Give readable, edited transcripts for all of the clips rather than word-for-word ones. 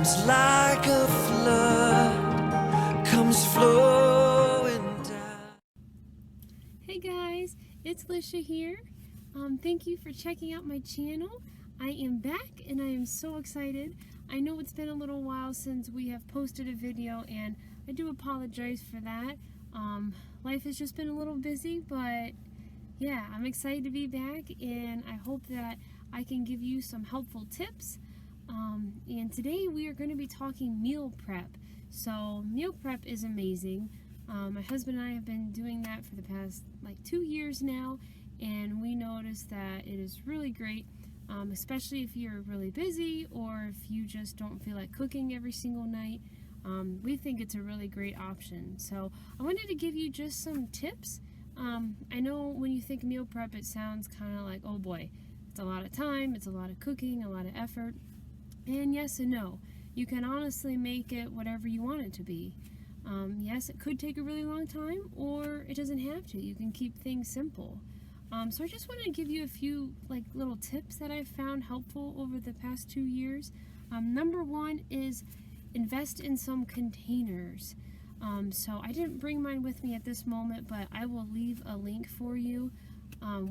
comes like a flood, comes flowing down. Hey guys, it's Lisha here. Thank you for checking out my channel. I am back and I am so excited. I know it's been a little while since we have posted a video and I do apologize for that. Life has just been a little busy, but yeah, I'm excited to be back and I hope that I can give you some helpful tips. And today we are going to be talking meal prep. So meal prep is amazing. My husband and I have been doing that for the past like 2 years now, and we noticed that it is really great, especially if you're really busy or if you just don't feel like cooking every single night. We think it's a really great option. So I wanted to give you just some tips. I know when you think meal prep, it sounds kind of like, oh boy, it's a lot of time, it's a lot of cooking, a lot of effort. And yes and no. You can honestly make it whatever you want it to be. Yes, it could take a really long time, or it doesn't have to. You can keep things simple. So I just wanted to give you a few like little tips that I've found helpful over the past 2 years. Number one is invest in some containers. So I didn't bring mine with me at this moment, but I will leave a link for you.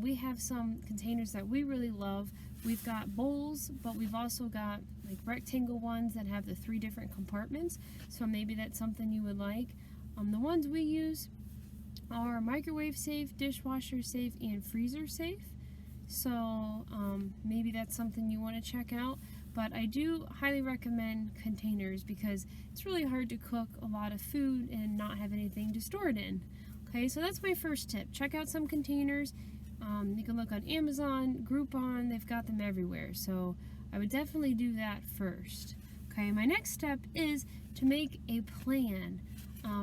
We have some containers that we really love. We've got bowls, but we've also got like rectangle ones that have the 3 different compartments, so maybe that's something you would like. The ones we use are microwave safe, dishwasher safe, and freezer safe, so maybe that's something you want to check out. But I do highly recommend containers because it's really hard to cook a lot of food and not have anything to store it in. Okay, so that's my first tip. Check out some containers. You can look on Amazon, Groupon, they've got them everywhere. So I would definitely do that first. Okay, my next step is to make a plan.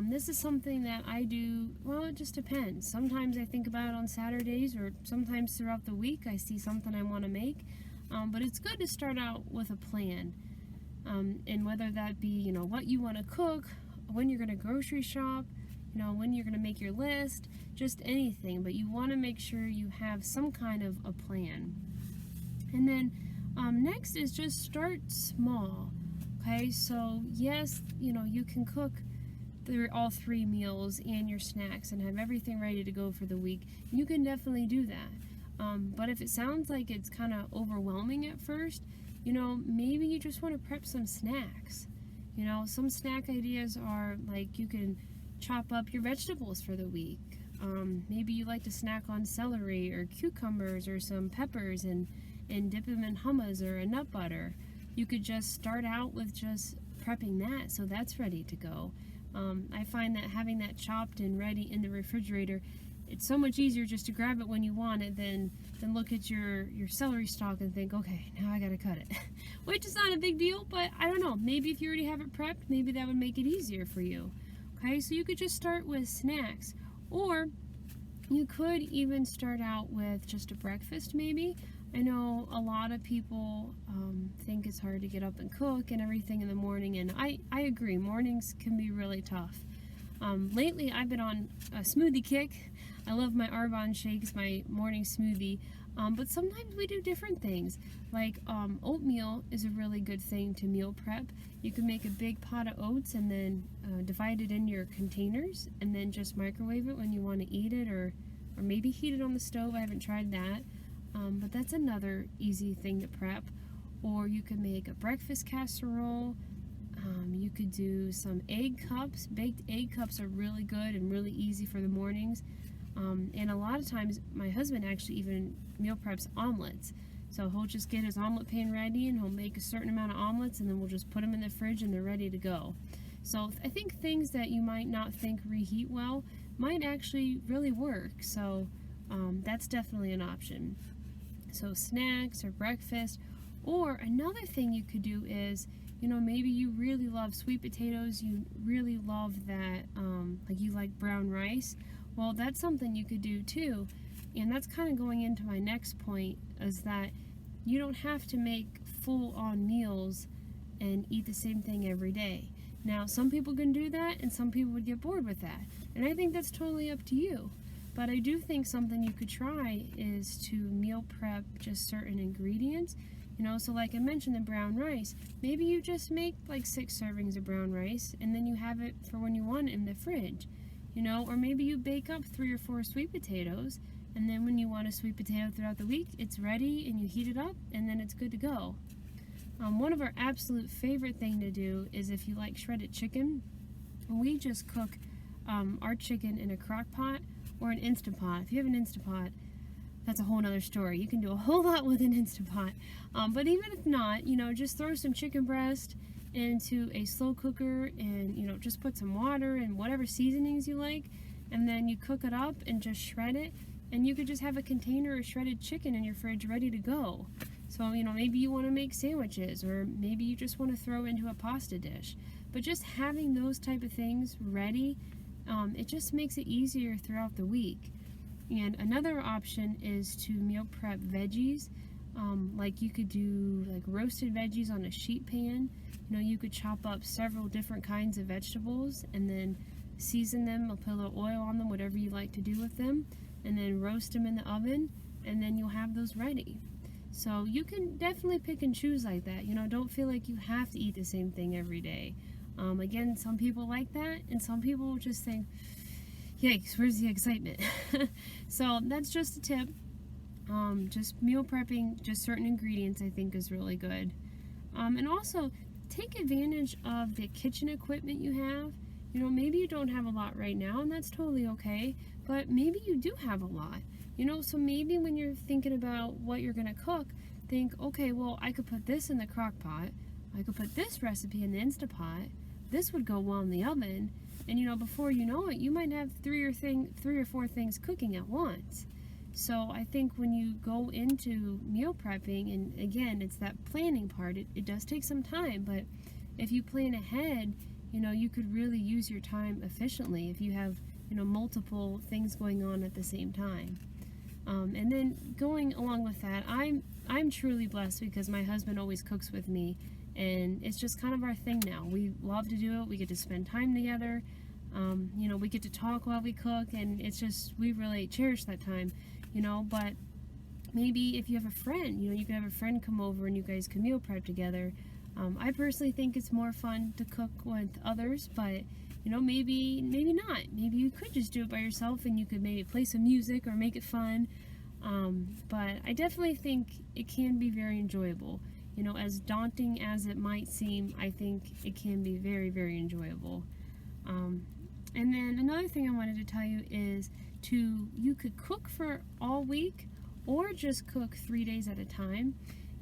This is something that I do, well, it just depends. Sometimes I think about it on Saturdays, or sometimes throughout the week I see something I want to make. But it's good to start out with a plan. And whether that be, what you want to cook, when you're going to grocery shop, when you're going to make your list, just anything, but you want to make sure you have some kind of a plan. And then next is just start small. Okay, so yes, you can cook all 3 meals and your snacks and have everything ready to go for the week. You can definitely do that. But if it sounds like it's kind of overwhelming at first, maybe you just want to prep some snacks. Some snack ideas are like you can chop up your vegetables for the week. Maybe you like to snack on celery or cucumbers or some peppers and dip them in hummus or a nut butter. You could just start out with just prepping that so that's ready to go. I find that having that chopped and ready in the refrigerator, it's so much easier just to grab it when you want it than look at your celery stalk and think, okay, now I gotta cut it. Which is not a big deal, but I don't know, maybe if you already have it prepped, maybe that would make it easier for you. Okay, so you could just start with snacks, or you could even start out with just a breakfast maybe. I know a lot of people think it's hard to get up and cook and everything in the morning, and I agree, mornings can be really tough. Lately I've been on a smoothie kick. I love my Arbonne shakes, my morning smoothie, but sometimes we do different things. Like oatmeal is a really good thing to meal prep. You can make a big pot of oats and then divide it in your containers and then just microwave it when you want to eat it, or maybe heat it on the stove. I haven't tried that, but that's another easy thing to prep. Or you could make a breakfast casserole. You could do some egg cups. Baked egg cups are really good and really easy for the mornings. And a lot of times my husband actually even meal preps omelets. So he'll just get his omelet pan ready and he'll make a certain amount of omelets, and then we'll just put them in the fridge and they're ready to go. So I think things that you might not think reheat well might actually really work. So that's definitely an option. So snacks or breakfast. Or another thing you could do is, maybe you really love sweet potatoes, you really love that, like you like brown rice. Well, that's something you could do too. And that's kind of going into my next point, is that you don't have to make full-on meals and eat the same thing every day. Now, some people can do that, and some people would get bored with that. And I think that's totally up to you. But I do think something you could try is to meal prep just certain ingredients. You know, so like I mentioned, the brown rice, maybe you just make like 6 servings of brown rice and then you have it for when you want it in the fridge. You know, or maybe you bake up 3 or 4 sweet potatoes, and then when you want a sweet potato throughout the week, it's ready and you heat it up and then it's good to go. One of our absolute favorite thing to do is if you like shredded chicken, we just cook our chicken in a crock pot or an Instant Pot. If you have an Instant Pot, that's a whole nother story. You can do a whole lot with an Instant Pot. But even if not, you know, just throw some chicken breast into a slow cooker and, you know, just put some water and whatever seasonings you like, and then you cook it up and just shred it, and you could just have a container of shredded chicken in your fridge ready to go. So, you know, maybe you want to make sandwiches, or maybe you just want to throw into a pasta dish. But just having those type of things ready, it just makes it easier throughout the week. And another option is to meal prep veggies. Like you could do like roasted veggies on a sheet pan. You know, you could chop up several different kinds of vegetables and then season them, or put a little oil on them, whatever you like to do with them, and then roast them in the oven, and then you'll have those ready. So you can definitely pick and choose like that. You know, don't feel like you have to eat the same thing every day. Again, some people like that, and some people will just think, yikes, where's the excitement? So that's just a tip. Just meal prepping just certain ingredients, I think, is really good. And also take advantage of the kitchen equipment you have. You know, maybe you don't have a lot right now, and that's totally okay, but maybe you do have a lot. You know, so maybe when you're thinking about what you're gonna cook, think, okay, well, I could put this in the crock pot, I could put this recipe in the Instant Pot, this would go well in the oven, and you know, before you know it, you might have 3 or 4 things cooking at once. So I think when you go into meal prepping, and again, it's that planning part, it does take some time, but if you plan ahead, you know, you could really use your time efficiently if you have, you know, multiple things going on at the same time. And then going along with that, I'm truly blessed because my husband always cooks with me, and it's just kind of our thing now. We love to do it. We get to spend time together. You know, we get to talk while we cook, and it's just, we really cherish that time, you know. But maybe if you have a friend, you know, you can have a friend come over and you guys can meal prep together. I personally think it's more fun to cook with others, but you know, maybe not. Maybe you could just do it by yourself, and you could maybe play some music or make it fun. But I definitely think it can be very enjoyable. You know, as daunting as it might seem, I think it can be very, very enjoyable. And then another thing I wanted to tell you is you could cook for all week or just cook 3 days at a time.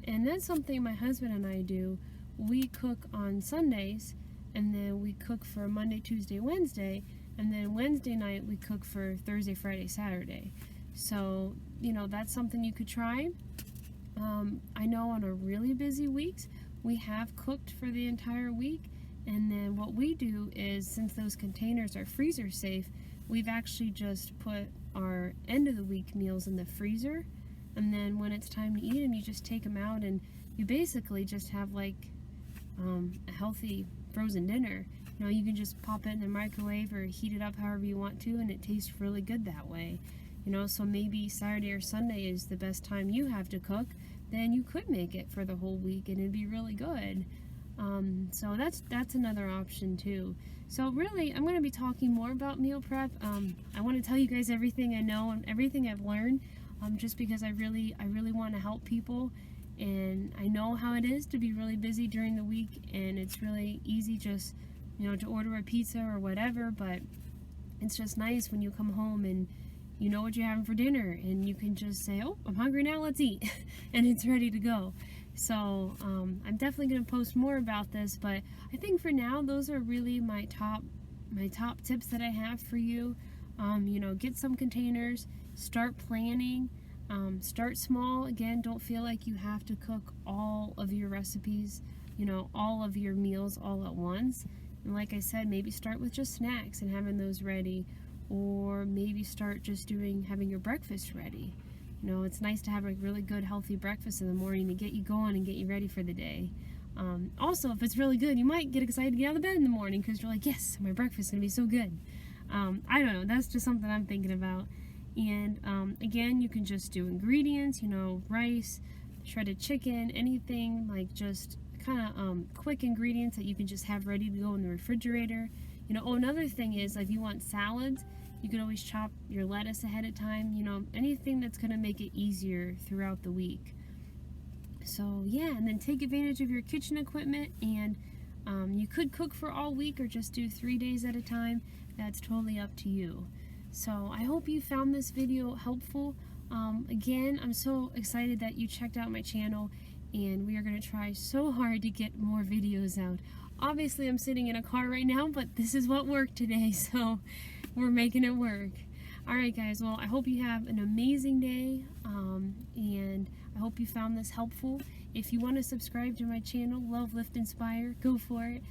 And that's something my husband and I do. We cook on Sundays, and then we cook for Monday, Tuesday, Wednesday, and then Wednesday night we cook for Thursday, Friday, Saturday. So, you know, that's something you could try. I know on our really busy weeks, we have cooked for the entire week, and then what we do is, since those containers are freezer safe, we've actually just put our end of the week meals in the freezer, and then when it's time to eat them, you just take them out, and you basically just have like a healthy frozen dinner. You know, you can just pop it in the microwave or heat it up however you want to, and it tastes really good that way. You know, so maybe Saturday or Sunday is the best time you have to cook, then you could make it for the whole week and it'd be really good. So that's another option too. So really, I'm going to be talking more about meal prep. I want to tell you guys everything I know and everything I've learned, just because I really want to help people. And I know how it is to be really busy during the week, and it's really easy just, you know, to order a pizza or whatever, but it's just nice when you come home and you know what you're having for dinner, and you can just say, oh, I'm hungry now, let's eat, and it's ready to go. So I'm definitely going to post more about this, but I think for now, those are really my top tips that I have for you. You know, get some containers, start planning. Start small. Again, don't feel like you have to cook all of your recipes, you know, all of your meals all at once. And like I said, maybe start with just snacks and having those ready, or maybe start just having your breakfast ready. You know, it's nice to have a really good, healthy breakfast in the morning to get you going and get you ready for the day. Also, if it's really good, you might get excited to get out of bed in the morning because you're like, yes, my breakfast is going to be so good. I don't know. That's just something I'm thinking about. And again, you can just do ingredients, you know, rice, shredded chicken, anything like just kind of quick ingredients that you can just have ready to go in the refrigerator. You know, oh, another thing is if you want salads, you can always chop your lettuce ahead of time. You know, anything that's going to make it easier throughout the week. So yeah, and then take advantage of your kitchen equipment, and you could cook for all week or just do 3 days at a time. That's totally up to you. So I hope you found this video helpful. Again, I'm so excited that you checked out my channel, and we are going to try so hard to get more videos out. Obviously, I'm sitting in a car right now, but this is what worked today, so we're making it work. Alright guys, well, I hope you have an amazing day, and I hope you found this helpful. If you want to subscribe to my channel, Love, Lift, Inspire, go for it.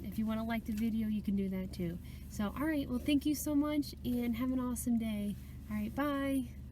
If you want to like the video, you can do that too. So, alright, well, thank you so much, and have an awesome day. Alright, bye!